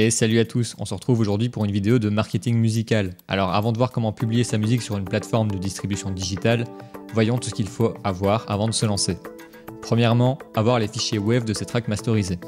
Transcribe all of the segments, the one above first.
Et salut à tous, on se retrouve aujourd'hui pour une vidéo de marketing musical. Alors avant de voir comment publier sa musique sur une plateforme de distribution digitale, voyons tout ce qu'il faut avoir avant de se lancer. Premièrement, avoir les fichiers WAV de ses tracks masterisés.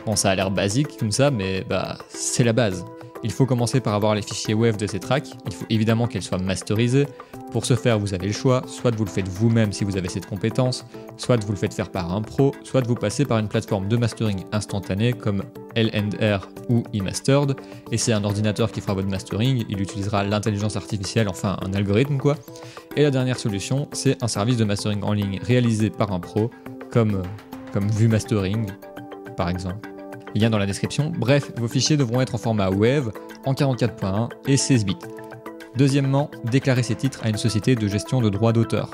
Bon, ça a l'air basique comme ça, mais c'est la base. Il faut commencer par avoir les fichiers WAV de ces tracks, il faut évidemment qu'elles soient masterisées. Pour ce faire, vous avez le choix, soit vous le faites vous-même si vous avez cette compétence, soit vous le faites faire par un pro, soit vous passez par une plateforme de mastering instantané comme L&R ou eMastered, et c'est un ordinateur qui fera votre mastering, il utilisera l'intelligence artificielle, enfin un algorithme quoi. Et la dernière solution, c'est un service de mastering en ligne réalisé par un pro, comme VuMastering par exemple. Lien dans la description. Bref, vos fichiers devront être en format WAV, en 44.1 et 16 bits. Deuxièmement, déclarer ces titres à une société de gestion de droits d'auteur.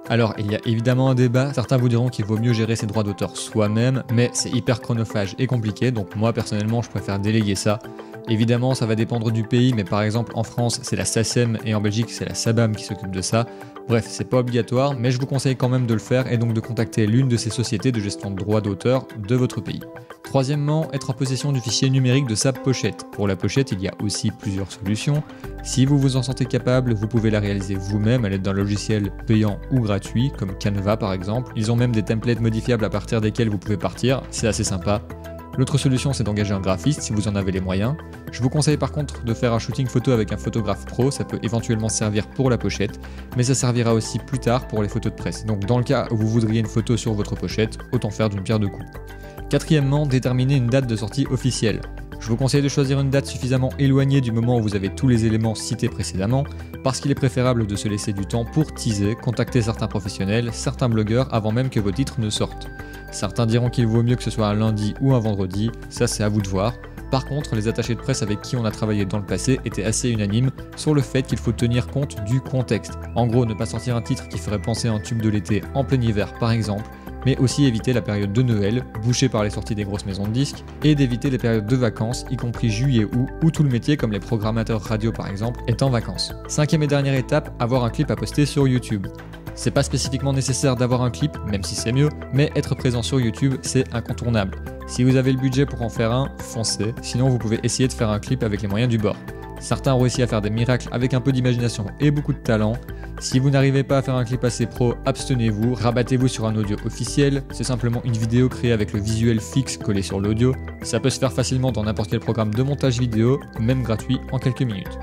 Alors, il y a évidemment un débat, certains vous diront qu'il vaut mieux gérer ses droits d'auteur soi-même, mais c'est hyper chronophage et compliqué, donc moi personnellement je préfère déléguer ça. Évidemment, ça va dépendre du pays, mais par exemple en France c'est la SACEM et en Belgique c'est la SABAM qui s'occupe de ça. Bref, c'est pas obligatoire, mais je vous conseille quand même de le faire et donc de contacter l'une de ces sociétés de gestion de droits d'auteur de votre pays. Troisièmement, être en possession du fichier numérique de sa pochette. Pour la pochette, il y a aussi plusieurs solutions. Si vous vous en sentez capable, vous pouvez la réaliser vous-même à l'aide d'un logiciel payant ou gratuit, comme Canva par exemple. Ils ont même des templates modifiables à partir desquels vous pouvez partir, c'est assez sympa. L'autre solution, c'est d'engager un graphiste si vous en avez les moyens. Je vous conseille par contre de faire un shooting photo avec un photographe pro, ça peut éventuellement servir pour la pochette, mais ça servira aussi plus tard pour les photos de presse. Donc dans le cas où vous voudriez une photo sur votre pochette, autant faire d'une pierre deux coups. Quatrièmement, déterminer une date de sortie officielle. Je vous conseille de choisir une date suffisamment éloignée du moment où vous avez tous les éléments cités précédemment, parce qu'il est préférable de se laisser du temps pour teaser, contacter certains professionnels, certains blogueurs avant même que vos titres ne sortent. Certains diront qu'il vaut mieux que ce soit un lundi ou un vendredi, ça c'est à vous de voir. Par contre, les attachés de presse avec qui on a travaillé dans le passé étaient assez unanimes sur le fait qu'il faut tenir compte du contexte. En gros, ne pas sortir un titre qui ferait penser à un tube de l'été en plein hiver par exemple, mais aussi éviter la période de Noël, bouchée par les sorties des grosses maisons de disques, et d'éviter les périodes de vacances, y compris juillet-août, où tout le métier, comme les programmateurs radio par exemple, est en vacances. Cinquième et dernière étape, avoir un clip à poster sur YouTube. C'est pas spécifiquement nécessaire d'avoir un clip, même si c'est mieux, mais être présent sur YouTube, c'est incontournable. Si vous avez le budget pour en faire un, foncez, sinon vous pouvez essayer de faire un clip avec les moyens du bord. Certains ont réussi à faire des miracles avec un peu d'imagination et beaucoup de talent. Si vous n'arrivez pas à faire un clip assez pro, abstenez-vous, rabattez-vous sur un audio officiel, c'est simplement une vidéo créée avec le visuel fixe collé sur l'audio. Ça peut se faire facilement dans n'importe quel programme de montage vidéo, même gratuit, en quelques minutes.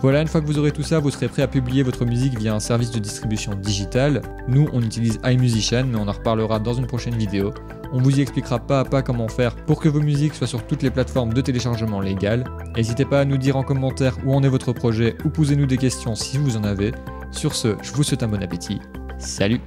Voilà, une fois que vous aurez tout ça, vous serez prêt à publier votre musique via un service de distribution digitale. Nous, on utilise iMusician, mais on en reparlera dans une prochaine vidéo. On vous y expliquera pas à pas comment faire pour que vos musiques soient sur toutes les plateformes de téléchargement légales. N'hésitez pas à nous dire en commentaire où en est votre projet ou posez-nous des questions si vous en avez. Sur ce, je vous souhaite un bon appétit. Salut!